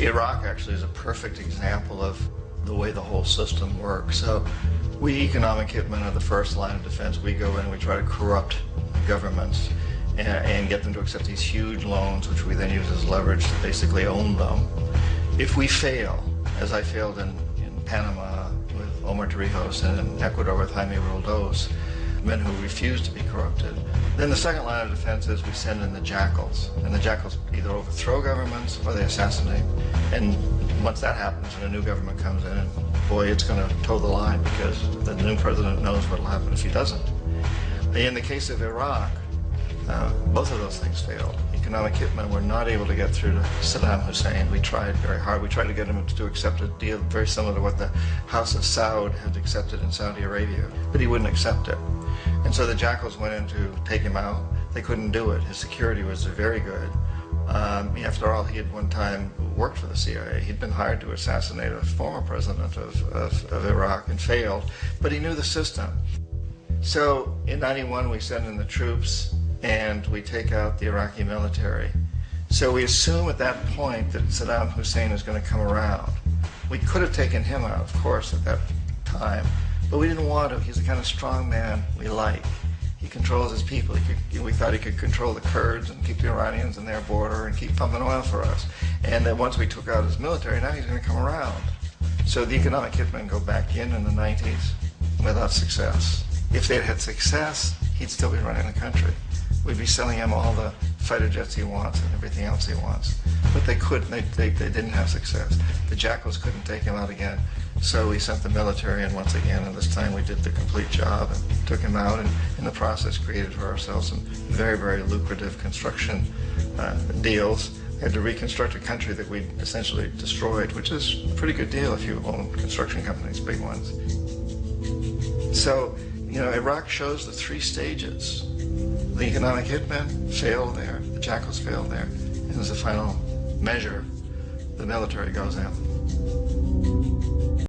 Iraq actually is a perfect example of the way the whole system works. So we economic hitmen are the first line of defense. We go in and we try to corrupt governments and get them to accept these huge loans, which we then use as leverage to basically own them. If we fail, as I failed in Panama with Omar Torrijos and in Ecuador with Jaime Roldos, men who refuse to be corrupted, then the second line of defense is we send in the jackals. And the jackals either overthrow governments or they assassinate. And once that happens and a new government comes in, and boy, it's going to toe the line because the new president knows what will happen if he doesn't. In the case of Iraq, both of those things failed. Economic hitmen were not able to get through to Saddam Hussein. We tried very hard. We tried to get him to accept a deal very similar to what the House of Saud had accepted in Saudi Arabia, but he wouldn't accept it. And so the jackals went in to take him out. They couldn't do it. His security was very good. After all, he had one time worked for the CIA. He'd been hired to assassinate a former president of Iraq and failed, but he knew the system. So in '91, we send in the troops and we take out the Iraqi military. So we assume at that point that Saddam Hussein is going to come around. We could have taken him out, of course, at that time, but we didn't want to. He's the kind of strong man we like. He controls his people. We thought he could control the Kurds and keep the Iranians in their border and keep pumping oil for us. And then once we took out his military, now he's going to come around. So the economic hitmen go back in the 90s without success. If they'd had success, he'd still be running the country. We'd be selling him all the fighter jets he wants and everything else he wants. But they couldn't. They didn't have success. The jackals couldn't take him out again. So we sent the military in once again, and this time we did the complete job and took him out, and in the process created for ourselves some very, very lucrative construction deals. We had to reconstruct a country that we'd essentially destroyed, which is a pretty good deal if you own construction companies, big ones. So, Iraq shows the three stages. The economic hitmen failed there, the jackals failed there, and as a final measure, the military goes in.